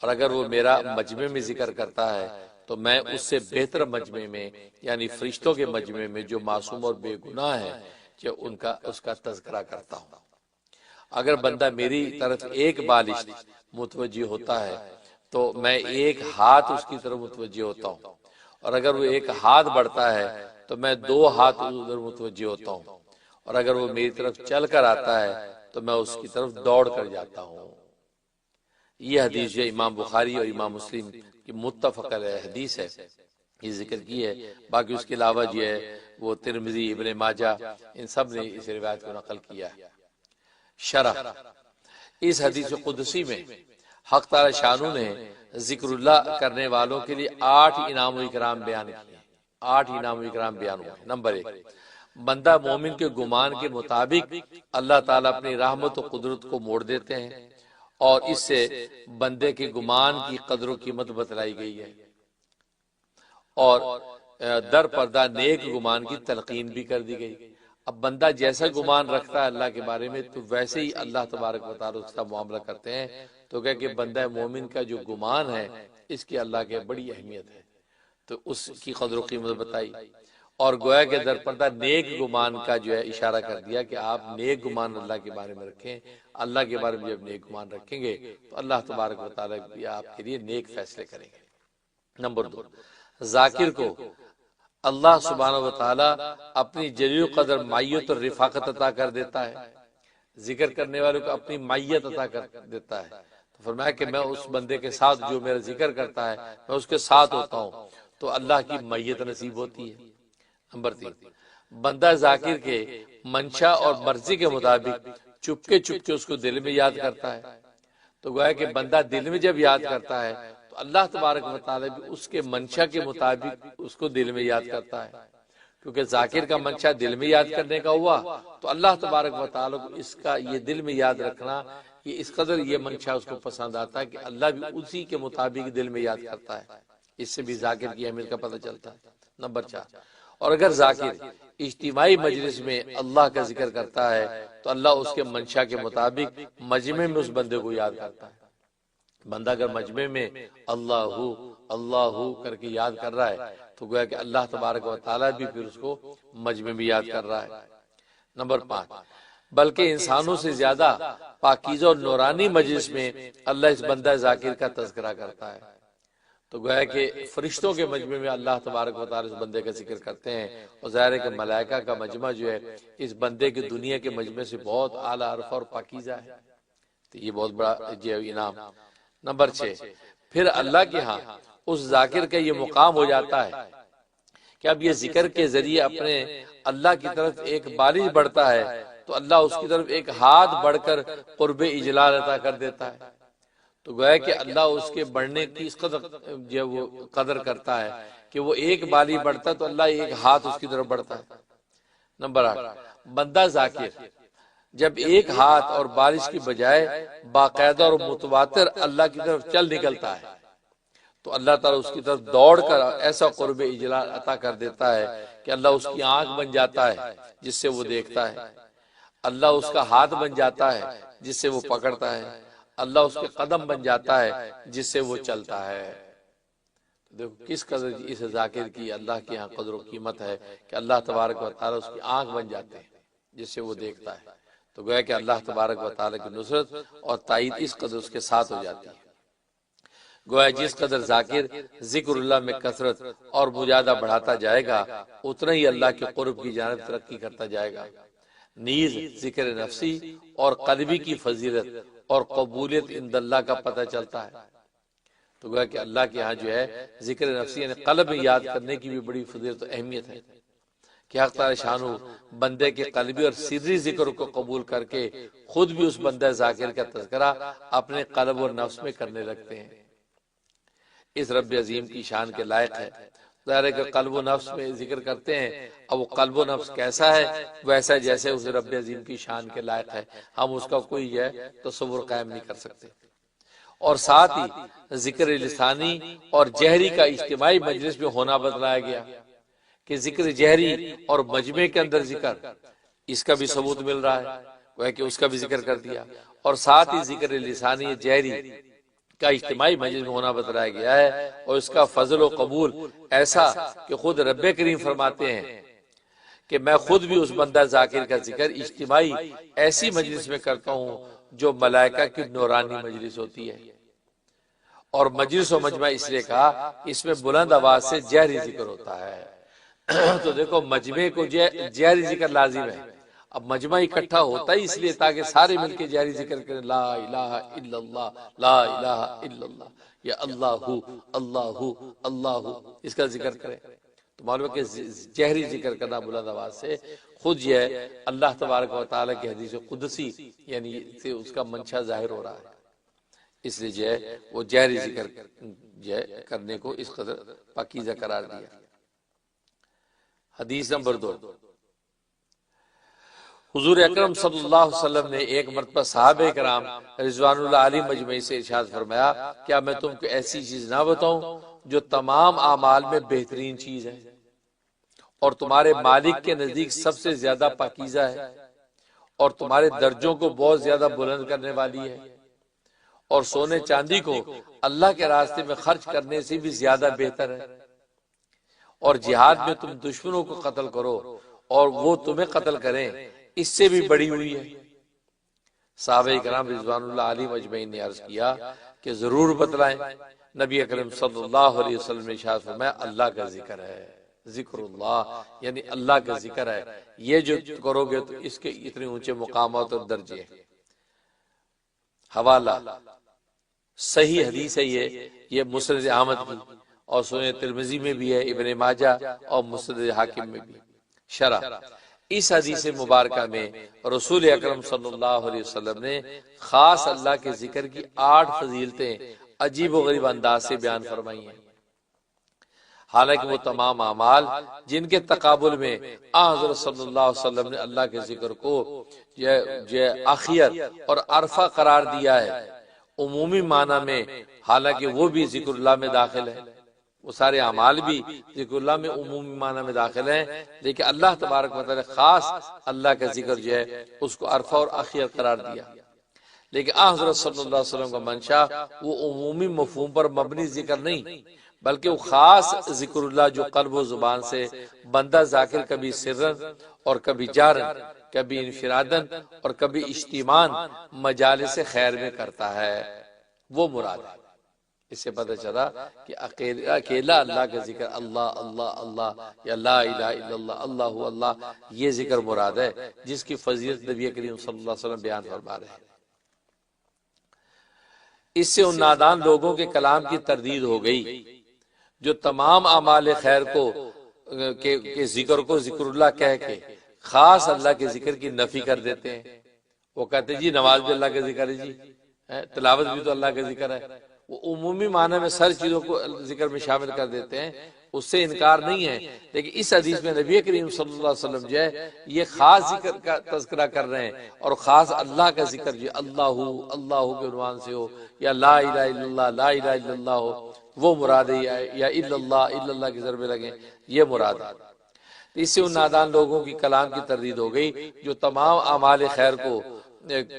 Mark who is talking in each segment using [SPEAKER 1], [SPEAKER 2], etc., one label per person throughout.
[SPEAKER 1] اور اگر وہ میرا مجمع میں ذکر کرتا ہے تو میں اس سے بہتر مجمع میں یعنی فرشتوں کے مجمع میں جو معصوم اور بے گناہ ہیں کہ اس کا تذکرہ کرتا ہوں۔ اگر بندہ میری طرف ایک بالشت متوجہ ہوتا ہے تو میں ایک ہاتھ اس کی طرف متوجہ ہوتا ہوں، اور اگر وہ ایک ہاتھ بڑھتا ہے تو میں 2 ہاتھ ادھر متوجہ ہوتا ہوں، اور اگر وہ میری طرف چل کر آتا ہے تو میں اس کی طرف دوڑ کر جاتا ہوں۔ یہ حدیث جو امام بخاری اور امام مسلم کی متفق علیہ حدیث ہے، یہ ذکر کی ہے۔ باقی اس کے علاوہ جو ہے وہ ترمذی، ابن ماجہ، ان سب نے اس روایت کو نقل کیا ہے۔ شرح: اس حدیث قدسی میں حق تعالی شانو نے ذکر اللہ کرنے والوں کے لیے 8 انعام و اکرام بیان کیے۔ 8 انعام و اکرام بیان ہوئے۔ نمبر 1، بندہ مومن کے گمان کے مطابق اللہ تعالیٰ اپنی رحمت و قدرت کو موڑ دیتے ہیں، اور اس سے بندے کے گمان کی قدر و قیمت بتلائی گئی ہے، اور در پردہ نیک گمان کی تلقین بھی کر دی گئی۔ اب بندہ جیسا گمان رکھتا ہے اللہ کے بارے میں تو ویسے ہی اللہ تبارک و تعالیٰ اس کا معاملہ کرتے ہیں۔ تو کہ بندہ مومن کا جو گمان ہے اس کی اللہ کے بڑی اہمیت ہے، تو اس کی قدر و قیمت بتائی، اور گویا کہ در پردہ نیک گمان کا جو ہے اشارہ کر دیا کہ آپ نیک گمان اللہ کے بارے میں رکھیں۔ اللہ کے بارے میں جب نیک گمان رکھیں گے تو اللہ تبارک و تعالیٰ بھی آپ کے لیے نیک فیصلے کریں گے۔ نمبر 2، ذاکر کو اللہ سبحانہ و تعالیٰ اپنی جلیل قدر معیت اور رفاقت عطا کر دیتا ہے۔ ذکر کرنے والوں کو اپنی معیت عطا کر دیتا ہے، تو فرمایا کہ میں اس بندے کے ساتھ جو میرا ذکر کرتا ہے میں اس کے ساتھ ہوتا ہوں، تو اللہ کی معیت نصیب ہوتی ہے۔ نمبر 3، بندہ ذاکر کے منشا اور مرضی کے مطابق چپکے چپکے اس کو دل میں یاد کرتا ہے۔ تو گویا کہ بندہ دل میں جب یاد کرتا ہے تو اللہ تبارک و تعالیٰ بھی اس کے منشا کے مطابق اس کو دل میں یاد کرتا ہے، کیونکہ ذاکر کا منشا دل میں یاد کرنے کا ہوا تو اللہ تبارک و تعالیٰ کو اس کا یہ دل میں یاد رکھنا، یہ اس قدر یہ منشا اس کو پسند آتا ہے کہ اللہ بھی اسی کے مطابق دل میں یاد کرتا ہے۔ اس سے بھی ذاکر کی اہمیت کا پتہ چلتا ہے۔ نمبر 4، اور اگر ذاکر اجتماعی مجلس میں اللہ کا ذکر کرتا ہے تو اللہ اس کے منشا کے مطابق مجمع میں اس بندے کو یاد کرتا ہے۔ بندہ اگر مجمع میں اللہ اللہ کر کے یاد کر رہا ہے تو گویا کہ اللہ تبارک و تعالیٰ بھی پھر اس کو مجمع میں یاد کر رہا ہے۔ نمبر 5، بلکہ انسانوں سے زیادہ پاکیزہ اور نورانی مجلس میں اللہ اس بندہ ذاکر کا تذکرہ کرتا ہے۔ تو گویا کہ فرشتوں کے مجمع میں اللہ تبارک و تعالیٰ اس بندے کا ذکر کرتے ہیں، اور ظاہر ہے کہ ملائکہ کا مجمع جو ہے اس بندے کے دنیا کے مجمع سے بہت اعلیٰ عرفہ اور پاکیزہ ہے، تو یہ بہت بڑا انعام۔ نمبر 6، پھر اللہ کے ہاں اس ذاکر کا یہ مقام ہو جاتا ہے کہ اب یہ ذکر کے ذریعے اپنے اللہ کی طرف ایک بالش بڑھتا ہے تو اللہ اس کی طرف ایک ہاتھ بڑھ کر قرب اجلال عطا کر دیتا ہے۔ تو گویا کہ اللہ اس کے بڑھنے کی اس قدر جو وہ قدر کرتا ہے کہ وہ ایک بالی بڑھتا ہے تو اللہ ایک ہاتھ اس کی طرف بڑھتا ہے۔ نمبر 8، بندہ ذاکر جب ایک ہاتھ اور بارش کی بجائے باقاعدہ اور متواتر اللہ کی طرف چل نکلتا ہے تو اللہ تعالیٰ اس کی طرف دوڑ کر ایسا قرب اجلال عطا کر دیتا ہے کہ اللہ اس کی آنکھ بن جاتا ہے جس سے وہ دیکھتا ہے، اللہ اس کا ہاتھ بن جاتا ہے جس سے وہ پکڑتا ہے، اللہ اس کے قدم بن جاتا ہے جس سے وہ چلتا ہے۔ دیکھو کس قدر اس ذاکر کی اللہ کے یہاں قدر و قیمت ہے کہ اللہ تبارک و تعالیٰ اس کی آنکھ بن جاتے ہیں جس سے وہ دیکھتا ہے۔ تو گویا کہ اللہ تبارک و تعالیٰ کی نصرت اور تائید اس قدر اس کے ساتھ ہو جاتی ہے۔ گویا جس قدر ذاکر ذکر اللہ میں کثرت اور مجاہدہ بڑھاتا جائے گا اتنا ہی اللہ کے قرب کی جانب ترقی کرتا جائے گا۔ نیز ذکر نفسی اور قلبی کی فضیلت اور قبولیت عند اللہ کا پتہ چلتا ہے۔ تو گویا کہ اللہ کے ہاں جو ہے ذکر نفسی یعنی قلب میں یاد کرنے کی بھی بڑی فضیلت و اہمیت ہے کہ حق تعالی شانو بندے کے قلبی اور سری ذکر کو قبول کر کے خود بھی اس بندہ ذاکر کا تذکرہ اپنے قلب اور نفس میں کرنے لگتے ہیں۔ اس رب عظیم کی شان کے لائق ہے۔ ظاہر ہے کہ قلب و نفس میں ذکر کرتے ہیں، اب وہ قلب و نفس کیسا ہے ویسا جیسے اس رب عظیم کی شان کے لائق ہے، ہم اس کا کوئی ہے تصور قائم نہیں کر سکتے۔ اور ساتھ ہی ذکر لسانی اور جہری کا اجتماعی مجلس میں ہونا بتلایا گیا کہ ذکر جہری اور مجمع کے اندر ذکر اس کا بھی ثبوت مل رہا ہے، وہ ہے کہ اس کا بھی ذکر کر دیا، اور ساتھ ہی ذکر لسانی جہری کا اجتماعی مجلس میں ہونا بتلایا گیا ہے، اور اس کا فضل و قبول ایسا کہ خود رب کریم فرماتے ہیں کہ میں خود بھی اس بندہ ذاکر کا ذکر اجتماعی ایسی مجلس میں کرتا ہوں جو ملائکہ کی نورانی مجلس ہوتی ہے۔ اور مجلس و مجمع اس لیے کہا اس میں بلند آواز سے جہری ذکر ہوتا ہے۔ تو دیکھو مجمع کو جہری ذکر لازم ہے۔ اب مجمع اکٹھا ہوتا ہی اس لیے تاکہ سارے مل کے جہری ذکر کریں، لا الہ الا اللہ، لا الہ الا اللہ، یا اللہ اللہ اللہ، اس کا ذکر کریں۔ تو معلوم ہے کہ جہری ذکر کرنا بلند آواز سے خود یہ اللہ تبارک و تعالیٰ کی حدیث قدسی یعنی اس کا منشا ظاہر ہو رہا ہے، اس لیے جو ہے وہ جہری ذکر جو ہے کرنے کو اس قدر پاکیزہ قرار دیا۔ حدیث نمبر 2، حضور اکرم صلی اللہ علیہ وسلم نے ایک مرتبہ صحابہ کرام رضوان اللہ علیہ مجمعی سے ارشاد فرمایا، کیا میں تم کو ایسی چیز نہ بتاؤں جو تمام اعمال میں بہترین چیز ہے اور تمہارے مالک کے نزدیک سب سے زیادہ پاکیزہ ہے اور تمہارے درجوں کو بہت زیادہ بلند کرنے والی ہے اور سونے چاندی کو اللہ کے راستے میں خرچ کرنے سے بھی زیادہ بہتر ہے، اور جہاد میں تم دشمنوں کو قتل کرو اور وہ تمہیں قتل کریں، اس سے بھی بڑی ہوئی ہے۔ صحابہ کرام رضوان اللہ علیہ مجمعین نے عرض کیا کہ ضرور بتلائیں۔ نبی اکرم صلی اللہ علیہ وسلم نے ارشاد فرمایا، اللہ کا ذکر ہے، ذکر اللہ یعنی اللہ کا ذکر ہے، یہ جو کرو گے تو اس کے اتنے اونچے مقامات اور درجے ہیں۔ حوالہ صحیح حدیث ہے، یہ مسند احمد کی اور سنن ترمذی میں بھی ہے، ابن ماجہ اور مسند حاکم میں بھی۔ شرح اس حدیث مبارکہ میں رسول اکرم صلی اللہ علیہ وسلم نے خاص اللہ کے ذکر کی 8 فضیلتیں عجیب و غریب انداز سے بیان فرمائی ہیں، حالانکہ وہ تمام اعمال جن کے تقابل میں حضرت صلی اللہ علیہ وسلم نے اللہ کے ذکر کو آخیت اور عرفہ قرار دیا ہے، عمومی معنی میں، حالانکہ وہ بھی ذکر اللہ میں داخل ہے، وہ سارے اعمال بھی ذکر اللہ میں عمومی معنی میں داخل ہیں، لیکن اللہ تبارک و تعالی خاص اللہ کا ذکر جو ہے اس کو عرفہ اور آخیت قرار دیا۔ لیکن حضرت صلی اللہ علیہ وسلم کا منشا وہ عمومی مفہوم پر مبنی ذکر نہیں، بلکہ وہ خاص ذکر اللہ جو قلب و زبان سے بندہ ذاکر کبھی سرن اور کبھی جارن، کبھی انفرادن اور کبھی اجتماعاً مجالس خیر میں کرتا ہے، وہ مراد ہے۔ اس سے پتہ چلا کہ اکیلا اللہ کا ذکر، اللہ اللہ اللہ یا لا الہ الا اللہ اللہ اللہ، یہ ذکر مراد ہے جس کی فضیلت نبی کریم صلی اللہ علیہ وسلم بیان فرما رہے ہیں۔ اس سے ان نادان لوگوں کے کلام کی تردید ہو گئی جو تمام اعمال خیر کے ذکر کو ذکر اللہ کہہ کے خاص اللہ کے ذکر کی نفی کر دیتے ہیں۔ وہ کہتے ہیں جی نماز بھی اللہ کا ذکر ہے، جی تلاوت بھی تو اللہ کا ذکر ہے، وہ عمومی معنی میں سر چیزوں کو ذکر میں شامل کر دیتے ہیں، اس سے انکار نہیں ہے، لیکن اس حدیث میں نبی کریم صلی اللہ علیہ وسلم جو ہے یہ خاص ذکر کا تذکرہ کر رہے ہیں، اور خاص اللہ کا ذکر جو اللہ اللہ کے عنوان سے ہو یا لا الہ الا اللہ لا الہ الا اللہ ہو، وہ مراد ہے، یا الا اللہ کی ضربے لگیں، یہ مراد ہے۔ اس سے ان نادان لوگوں کی کلام کی تردید ہو گئی جو تمام اعمال خیر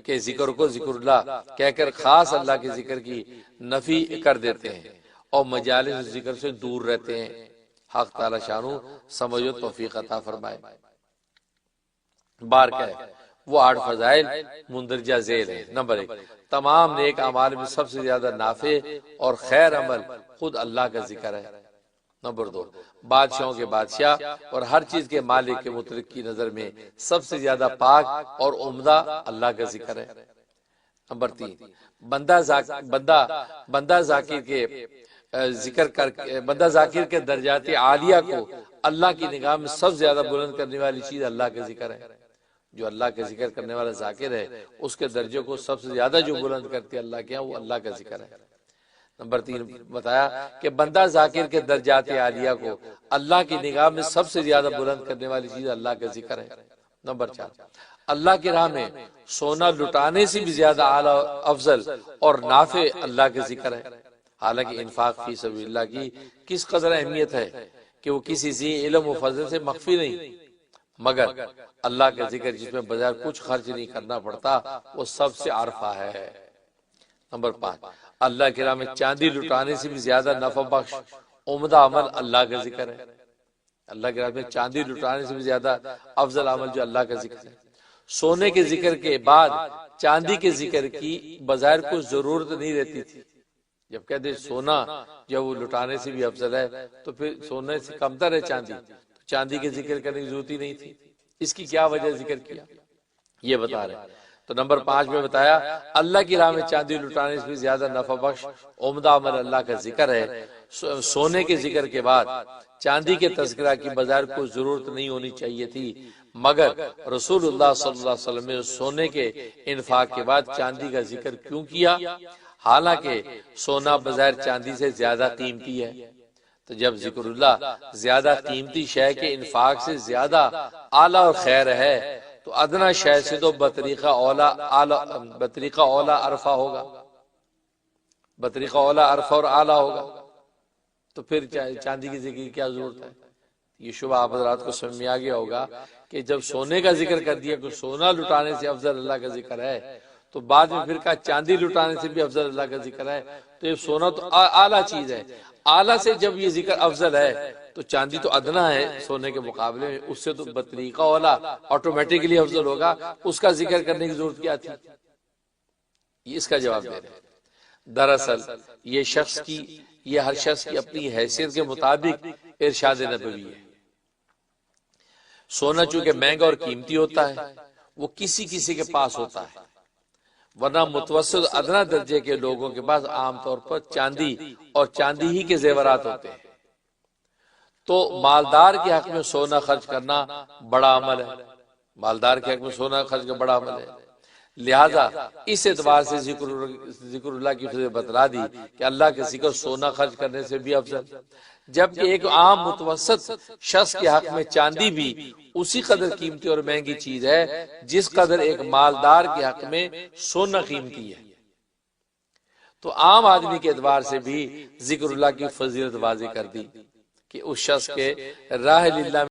[SPEAKER 1] کے ذکر کو ذکر اللہ کہہ کر خاص اللہ کے ذکر کی نفی کر دیتے ہیں اور مجالس ذکر سے دور رہتے ہیں۔ حق تعالی شانو سمجھ و توفیق عطا فرمائے۔ بار کہ وہ 8 فضائل مندرجہ ذیل ہیں۔ نمبر 1، تمام نیک اعمال میں سب سے زیادہ نافع اور خیر عمل خود اللہ کا ذکر ہے۔ نمبر 2، بادشاہوں کے بادشاہ اور ہر چیز کے مالک کے مطلق کی نظر میں سب سے زیادہ پاک اور عمدہ اللہ کا ذکر ہے۔ نمبر 3، بندہ ذاکر کے درجات عالیہ کو اللہ کی نگاہ میں سب سے زیادہ بلند کرنے والی چیز اللہ کا ذکر ہے۔ جو اللہ کا ذکر کرنے والا ذاکر ہے اس کے درجے کو سب سے زیادہ جو بلند کرتی ہے اللہ کے ہاں وہ اللہ کا ذکر ہے۔ نمبر 3 بتایا کہ بندہ ذاکر کے درجات عالیہ کو اللہ کی نگاہ میں سب سے زیادہ بلند کرنے والی چیز اللہ کا ذکر ہے۔ نمبر 4، اللہ کی راہ میں سونا لٹانے سے بھی زیادہ اعلیٰ افضل اور نافع اللہ کا ذکر ہے۔ حالانکہ انفاق فی سبیل اللہ کی کس قدر اہمیت ہے کہ وہ کسی ذی علم و فضل سے مخفی نہیں، مگر اللہ کا ذکر جس میں بغیر کچھ خرچ نہیں کرنا پڑتا وہ سب سے عرفہ ہے۔ نمبر 5، اللہ کی راہ میں چاندی لٹانے سے بھی زیادہ نفع بخش عمدہ عمل اللہ کا ذکر ہے۔ اللہ کی راہ میں چاندی لٹانے سے بھی زیادہ افضل عمل جو اللہ کا ذکر ہے۔ سونے کے ذکر کے بعد چاندی کے ذکر کی بظاہر کوئی ضرورت نہیں رہتی تھی۔ جب کہتے سونا جب وہ لٹانے سے بھی افضل ہے تو پھر سونے سے کمتر ہے چاندی، تو چاندی کے ذکر کرنے کی ضرورت ہی نہیں تھی۔ اس کی کیا وجہ ذکر کیا یہ بتا رہے ہیں۔ تو نمبر 5 میں بتایا اللہ کی راہ میں چاندی لٹانے سے بھی زیادہ نفع بخش عمدہ عمل اللہ کا ذکر ہے۔ سونے کے ذکر کے بعد چاندی کے تذکرہ کی بظاہر کوئی ضرورت نہیں ہونی چاہیے تھی، مگر رسول اللہ صلی اللہ علیہ وسلم نے سونے کے انفاق کے بعد چاندی کا ذکر کیوں کیا؟ حالانکہ سونا بظاہر چاندی سے زیادہ قیمتی ہے۔ تو جب ذکر اللہ زیادہ قیمتی شے کے انفاق سے زیادہ اعلیٰ اور خیر ہے تو ادنا شے سے تو بطریقہ اولا عرفہ ہوگا، بطریقہ اولا عرفہ اور اعلیٰ ہوگا، تو پھر چاندی کی ذکر کی کیا ضرورت ہے؟ یہ شبہ آپ حضرات کو سمجھ میں آ گیا ہوگا کہ جب سونے کا ذکر کر دیا کہ سونا لٹانے سے افضل اللہ کا ذکر ہے، تو بعد میں پھر کہا چاندی لٹانے سے بھی افضل اللہ کا ذکر ہے، تو یہ سونا تو اعلیٰ چیز ہے، اعلیٰ سے جب یہ ذکر افضل ہے تو چاندی تو ادنا ہے سونے کے مقابلے میں، اس سے تو بطریقہ اولا آٹومیٹکلی افضل ہوگا، اس کا ذکر کرنے کی ضرورت کیا تھی؟ یہ اس کا جواب دے رہے ہیں۔ دراصل یہ ہر شخص کی اپنی حیثیت کے مطابق ارشاد نبوی ہے۔ سونا چونکہ مہنگا اور قیمتی ہوتا ہے وہ کسی کسی کے پاس ہوتا ہے، ورنہ متوسط ادنا درجے کے لوگوں کے پاس عام طور پر چاندی اور چاندی ہی کے زیورات ہوتے ہیں۔ تو مالدار کے حق میں سونا خرچ کرنا بڑا عمل ہے، مالدار کے حق میں سونا خرچ کرنا بڑا عمل ہے، لہذا اس اعتبار سے ذکر اللہ کی فضیلت بتلا دی کہ اللہ کے ذکر سونا خرچ کرنے سے بھی افضل، جبکہ ایک عام متوسط شخص کے حق میں چاندی بھی اسی قدر قیمتی اور مہنگی چیز ہے جس قدر ایک مالدار کے حق میں سونا قیمتی ہے۔ تو عام آدمی کے اعتبار سے بھی ذکر اللہ کی فضیلت واضح کر دی کہ اس شخص کے راہ للہ